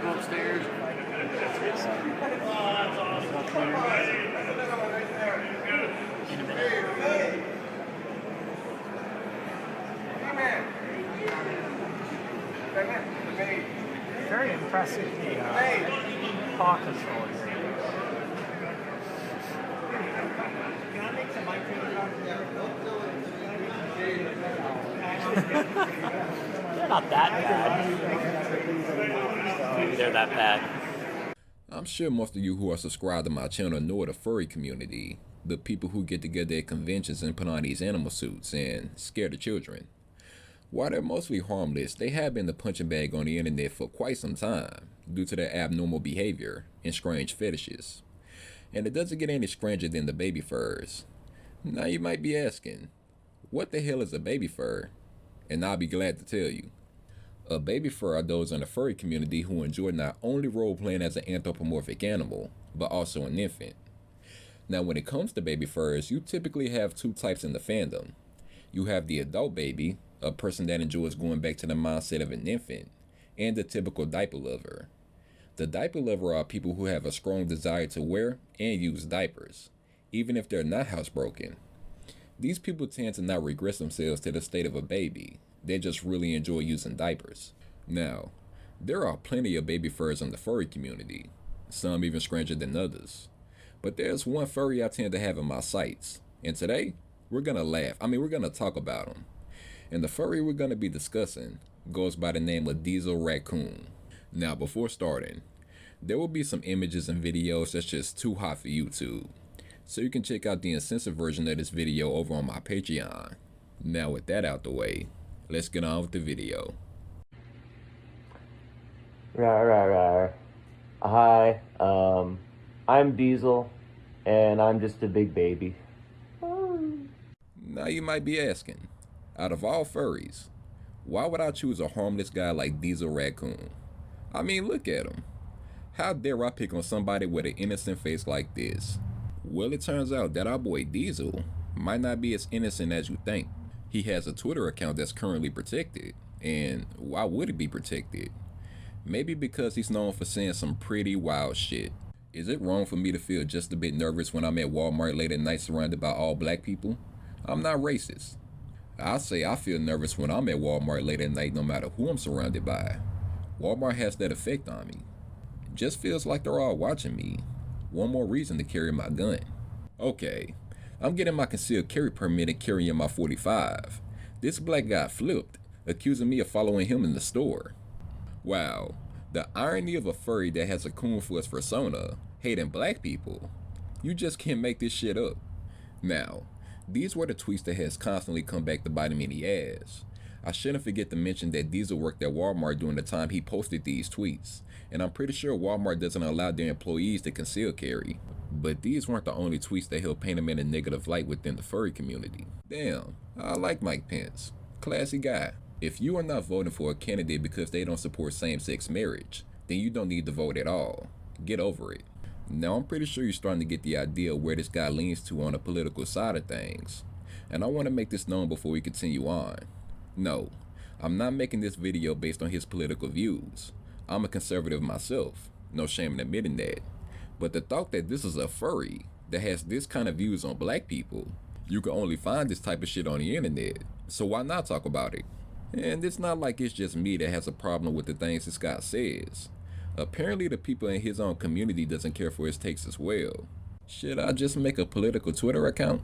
go upstairs. In a minute. Very impressive, the paw control here. Can I make some mic They're not that bad. Maybe they're that bad. I'm sure most of you who are subscribed to my channel know the furry community, the people who get together at conventions and put on these animal suits and scare the children. While they're mostly harmless, they have been the punching bag on the internet for quite some time due to their abnormal behavior and strange fetishes. And it doesn't get any stranger than the baby furs. Now you might be asking, what the hell is a baby fur? And I'll be glad to tell you. A baby fur are those in the furry community who enjoy not only role-playing as an anthropomorphic animal, but also an infant. Now when it comes to baby furs, you typically have two types in the fandom. You have the adult baby, a person that enjoys going back to the mindset of an infant, and the typical diaper lover. The diaper lover are people who have a strong desire to wear and use diapers, even if they're not housebroken. These people tend to not regress themselves to the state of a baby. They just really enjoy using diapers. Now, there are plenty of baby furs in the furry community, some even stranger than others. But there's one furry I tend to have in my sights, and today, we're gonna talk about him. And the furry we're gonna be discussing goes by the name of DiezelRaccoon. Now, before starting, there will be some images and videos that's just too hot for YouTube, so you can check out the uncensored version of this video over on my Patreon. Now with that out the way, let's get on with the video. Right. Hi, I'm Diesel, and I'm just a big baby. Now you might be asking, out of all furries, why would I choose a harmless guy like DiezelRaccoon? I mean, look at him. How dare I pick on somebody with an innocent face like this? Well, it turns out that our boy Diesel might not be as innocent as you think. He has a Twitter account that's currently protected, and why would it be protected? Maybe because he's known for saying some pretty wild shit. Is it wrong for me to feel just a bit nervous when I'm at Walmart late at night surrounded by all black people? I'm not racist. I say I feel nervous when I'm at Walmart late at night no matter who I'm surrounded by. Walmart has that effect on me. It just feels like they're all watching me. One more reason to carry my gun. Okay, I'm getting my concealed carry permit and carrying my .45. This black guy flipped, accusing me of following him in the store. Wow, the irony of a furry that has a coon for his persona, hating black people. You just can't make this shit up. Now, these were the tweets that has constantly come back to bite him in the ass. I shouldn't forget to mention that Diesel worked at Walmart during the time he posted these tweets, and I'm pretty sure Walmart doesn't allow their employees to conceal carry. But these weren't the only tweets that helped paint him in a negative light within the furry community. Damn, I like Mike Pence. Classy guy. If you are not voting for a candidate because they don't support same-sex marriage, then you don't need to vote at all. Get over it. Now, I'm pretty sure you're starting to get the idea of where this guy leans to on the political side of things. And I want to make this known before we continue on. No, I'm not making this video based on his political views. I'm a conservative myself, no shame in admitting that. But the thought that this is a furry that has this kind of views on black people, you can only find this type of shit on the internet, so why not talk about it? And it's not like it's just me that has a problem with the things this guy says. Apparently the people in his own community doesn't care for his takes as well. Should I just make a political Twitter account?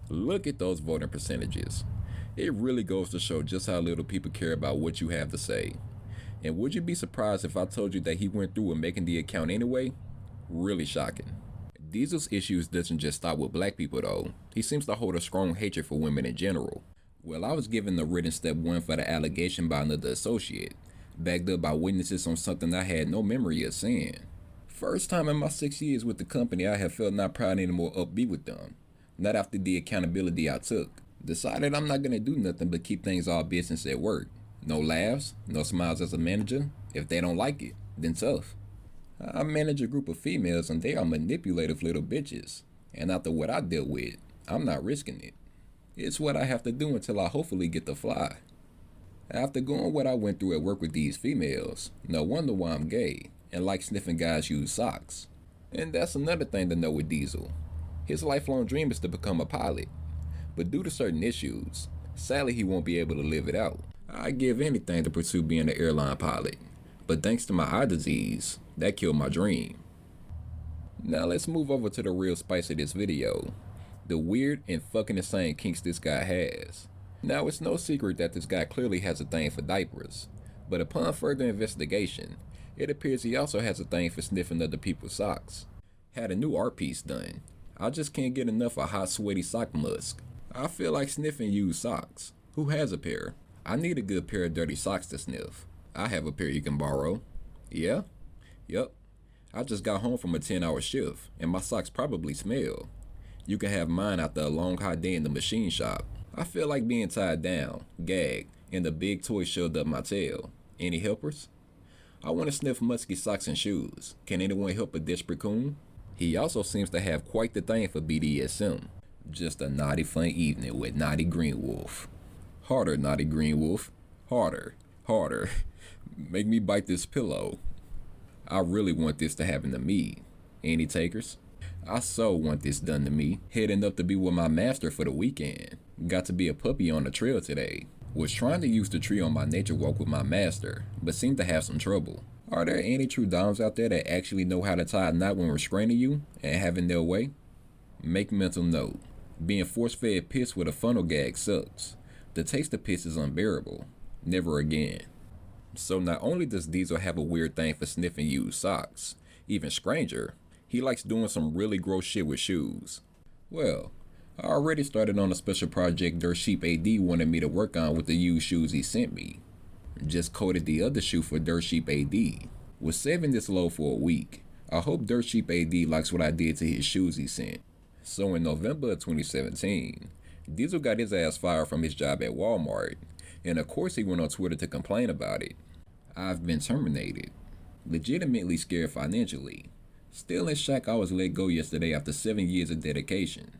Look at those voting percentages. It really goes to show just how little people care about what you have to say. And would you be surprised if I told you that he went through with making the account anyway? Really shocking. Diesel's issues doesn't just stop with black people though. He seems to hold a strong hatred for women in general. Well, I was given the written step 1 for the allegation by another associate, backed up by witnesses on something I had no memory of saying. First time in my 6 years with the company I have felt not proud anymore upbeat with them. Not after the accountability I took. Decided I'm not gonna do nothing but keep things all business at work. No laughs, no smiles as a manager. If they don't like it, then tough. I manage a group of females and they are manipulative little bitches. And after what I dealt with, I'm not risking it. It's what I have to do until I hopefully get to fly. After going what I went through at work with these females, no wonder why I'm gay, and likes sniffing guys' used socks. And that's another thing to know with Diesel. His lifelong dream is to become a pilot, but due to certain issues, sadly he won't be able to live it out. I'd give anything to pursue being an airline pilot, but thanks to my eye disease, that killed my dream. Now let's move over to the real spice of this video, the weird and fucking insane kinks this guy has. Now it's no secret that this guy clearly has a thing for diapers, but upon further investigation, it appears he also has a thing for sniffing other people's socks. Had a new art piece done. I just can't get enough of hot sweaty sock musk. I feel like sniffing used socks. Who has a pair? I need a good pair of dirty socks to sniff. I have a pair you can borrow. Yeah? Yup. I just got home from a 10-hour shift, and my socks probably smell. You can have mine after a long hot day in the machine shop. I feel like being tied down, gagged, and the big toy shoved up my tail. Any helpers? I want to sniff musky socks and shoes. Can anyone help a DiezelRaccoon? He also seems to have quite the thing for BDSM. Just a naughty fun evening with Naughty Green Wolf. Harder, Naughty Green Wolf. Harder. Harder. Make me bite this pillow. I really want this to happen to me. Any takers? I so want this done to me. Heading up to be with my master for the weekend. Got to be a puppy on the trail today. Was trying to use the tree on my nature walk with my master, but seemed to have some trouble. Are there any true doms out there that actually know how to tie a knot when restraining you and having their way? Make mental note. Being force-fed piss with a funnel gag sucks. The taste of piss is unbearable. Never again. So not only does Diesel have a weird thing for sniffing used socks, even stranger, he likes doing some really gross shit with shoes. Well, I already started on a special project Dirt Sheep AD wanted me to work on with the used shoes he sent me. Just coded the other shoe for Dirt Sheep AD. Was saving this load for a week. I hope Dirt Sheep AD likes what I did to his shoes he sent. So in November of 2017, Diesel got his ass fired from his job at Walmart, and of course he went on Twitter to complain about it. I've been terminated. Legitimately scared financially. Still in shock I was let go yesterday after 7 years of dedication.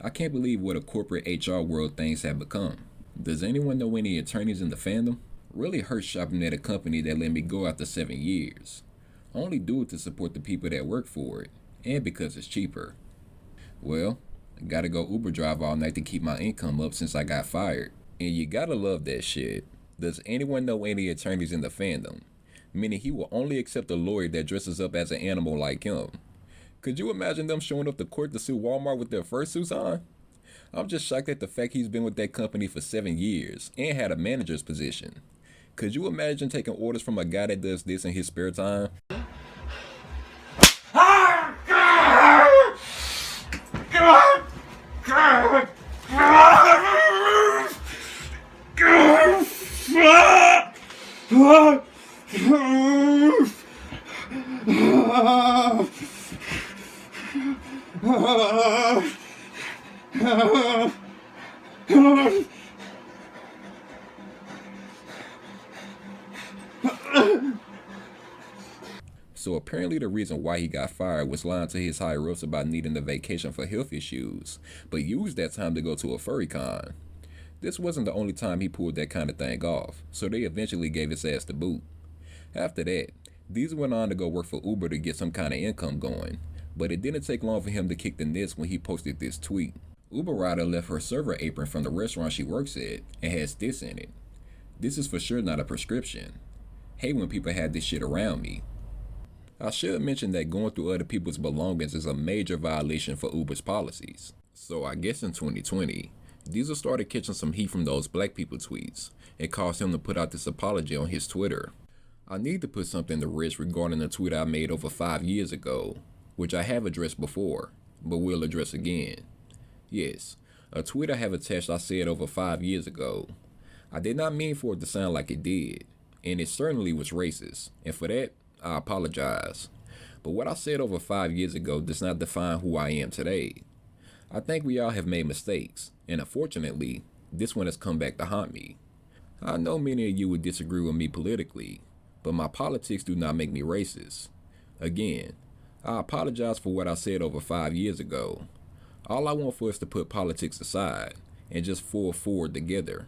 I can't believe what a corporate HR world things have become. Does anyone know any attorneys in the fandom? Really hurt shopping at a company that let me go after 7 years. Only do it to support the people that work for it, and because it's cheaper. Well, I gotta go Uber drive all night to keep my income up since I got fired. And you gotta love that shit. Does anyone know any attorneys in the fandom? Meaning he will only accept a lawyer that dresses up as an animal like him. Could you imagine them showing up to court to sue Walmart with their fursuits on? I'm just shocked at the fact he's been with that company for 7 years and had a manager's position. Could you imagine taking orders from a guy that does this in his spare time? So apparently the reason why he got fired was lying to his higher ups about needing a vacation for health issues, but used that time to go to a furry con. This wasn't the only time he pulled that kind of thing off, so they eventually gave his ass the boot. After that, Diesel went on to go work for Uber to get some kind of income going, but it didn't take long for him to kick the nest when he posted this tweet. Uber rider left her server apron from the restaurant she works at and has this in it. This is for sure not a prescription. Hate when people have this shit around me. I should mention that going through other people's belongings is a major violation for Uber's policies. So I guess in 2020, Diesel started catching some heat from those black people tweets. It caused him to put out this apology on his Twitter. I need to put something to rest regarding a tweet I made over 5 years ago, which I have addressed before, but will address again. Yes, a tweet I have attached I said over 5 years ago. I did not mean for it to sound like it did, and it certainly was racist, and for that, I apologize. But what I said over 5 years ago does not define who I am today. I think we all have made mistakes, and unfortunately, this one has come back to haunt me. I know many of you would disagree with me politically, but my politics do not make me racist. Again, I apologize for what I said over 5 years ago. All I want for us to put politics aside and just fall forward together.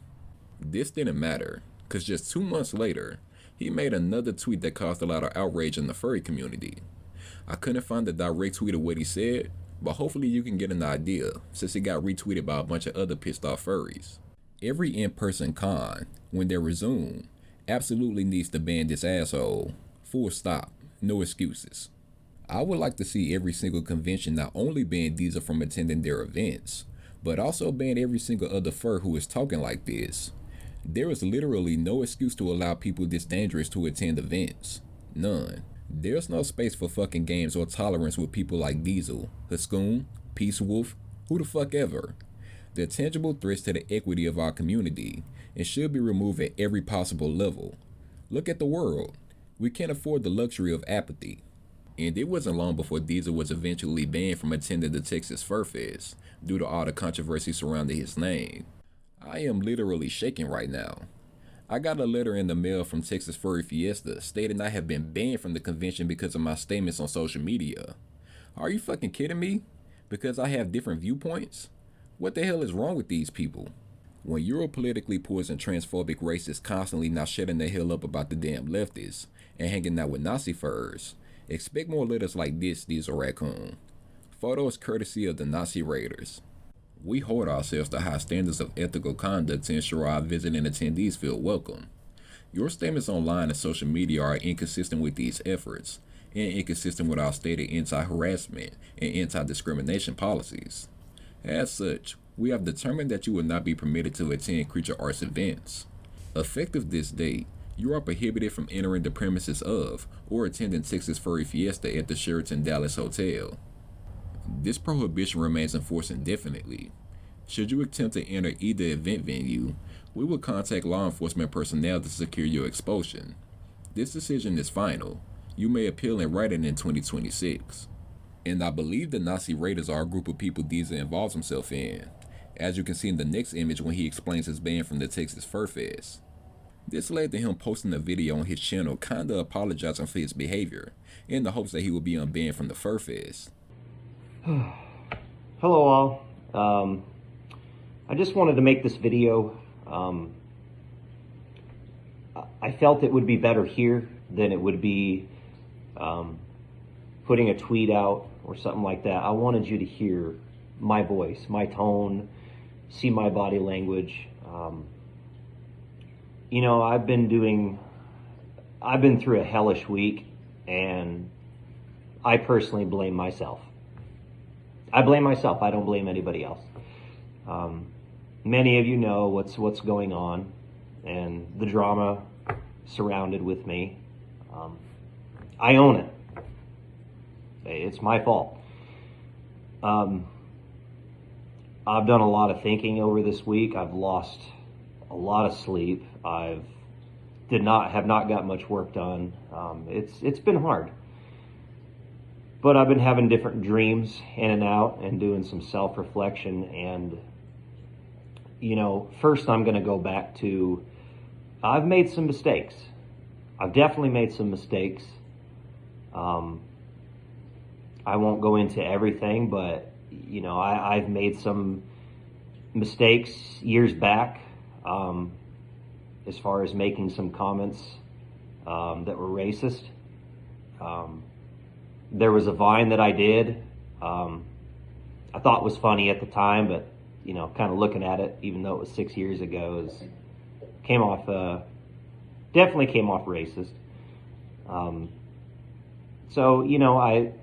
This didn't matter, because just 2 months later, He made another tweet that caused a lot of outrage in the furry community. I couldn't find the direct tweet of what he said, but hopefully you can get an idea since it got retweeted by a bunch of other pissed off furries. Every in-person con, when they resume, absolutely needs to ban this asshole. Full stop. No excuses. I would like to see every single convention not only ban Diesel from attending their events, but also ban every single other fur who is talking like this. There is literally no excuse to allow people this dangerous to attend events. None. There's no space for fucking games or tolerance with people like Diesel, Haskoon, Peace Wolf, who the fuck ever. They're tangible threats to the equity of our community and should be removed at every possible level. Look at the world. We can't afford the luxury of apathy. And it wasn't long before Diesel was eventually banned from attending the Texas Fur Fest due to all the controversy surrounding his name. I am literally shaking right now. I got a letter in the mail from Texas Furry Fiesta stating I have been banned from the convention because of my statements on social media. Are you fucking kidding me? Because I have different viewpoints? What the hell is wrong with these people? When Europolitically poisoned transphobic racists constantly not shutting the hell up about the damn leftists and hanging out with Nazi furs, expect more letters like this, DiezelRaccoon. Photos courtesy of the Nazi Raiders. We hold ourselves to high standards of ethical conduct to ensure our visiting attendees feel welcome. Your statements online and social media are inconsistent with these efforts and inconsistent with our stated anti-harassment and anti-discrimination policies. As such, we have determined that you will not be permitted to attend Creature Arts events. Effective this date, you are prohibited from entering the premises of or attending Texas Furry Fiesta at the Sheraton Dallas Hotel. This prohibition remains in force indefinitely. Should you attempt to enter either event venue, we will contact law enforcement personnel to secure your expulsion. This decision is final. You may appeal and write it in 2026. And I believe the Nazi Raiders are a group of people Diesel involves himself in, as you can see in the next image when he explains his ban from the Texas Fur Fest. This led to him posting a video on his channel kinda apologizing for his behavior, in the hopes that he would be unbanned from the Fur Fest. Hello all. I just wanted to make this video. I felt it would be better here than it would be putting a tweet out or something like that. I wanted you to hear my voice, my tone, see my body language. You know, I've been through a hellish week, and I personally blame myself. I blame myself. I don't blame anybody else. Many of you know what's going on and the drama surrounded with me. I own it. It's my fault. I've done a lot of thinking over this week. I've lost a lot of sleep. Have not got much work done. It's been hard. But I've been having different dreams in and out and doing some self-reflection. And, you know, first I'm going to go back to, I've made some mistakes. I've definitely made some mistakes. I won't go into everything, but, you know, I've made some mistakes years back as far as making some comments that were racist. There was a Vine that I did, I thought was funny at the time, but, you know, kind of looking at it, even though it was 6 years ago, definitely came off racist. So, you know, I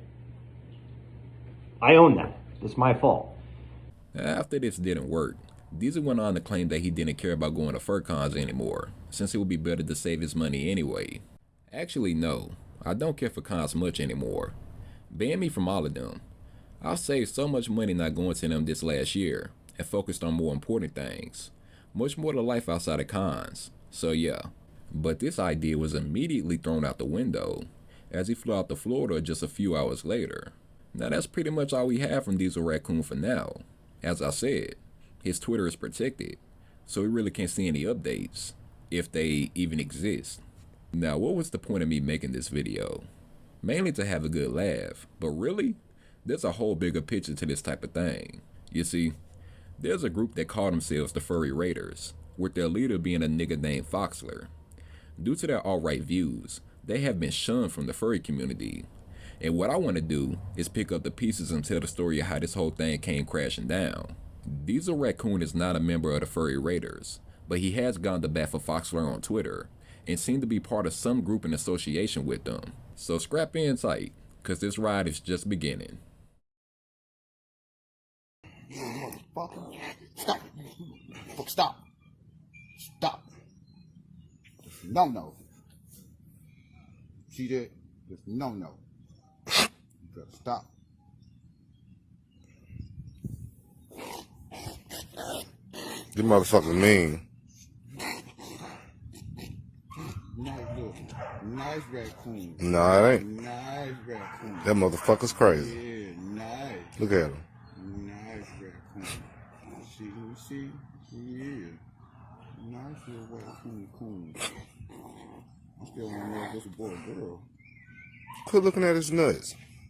own that. It's my fault. After this didn't work, Diesel went on to claim that he didn't care about going to fur cons anymore, since it would be better to save his money anyway. Actually, no. I don't care for cons much anymore. Ban me from all of them. I've saved so much money not going to them this last year, and focused on more important things. Much more to life outside of cons. So yeah. But this idea was immediately thrown out the window, as he flew out to Florida just a few hours later. Now that's pretty much all we have from DiezelRaccoon for now. As I said, his Twitter is protected, so we really can't see any updates, if they even exist. Now, what was the point of me making this video? Mainly to have a good laugh, but really, there's a whole bigger picture to this type of thing. You see, there's a group that call themselves the Furry Raiders, with their leader being a nigga named Foxler. Due to their alt-right views, they have been shunned from the furry community. And what I want to do is pick up the pieces and tell the story of how this whole thing came crashing down. DiezelRaccoon is not a member of the Furry Raiders, but he has gone to bat for Fox Fur on Twitter and seemed to be part of some group in association with them. So scrap in tight, cause this ride is just beginning. Motherfucker. Stop. Fuck, stop. Stop. No. See that? Just no. You better stop. You motherfuckers mean. Nice raccoon. Nah, it ain't. Nice raccoon. That motherfucker's crazy. Yeah, nice. Look at him. Nice raccoon. See? Yeah. Nice little raccoon. I still want to know if it's a boy or girl. Quit looking at his nuts.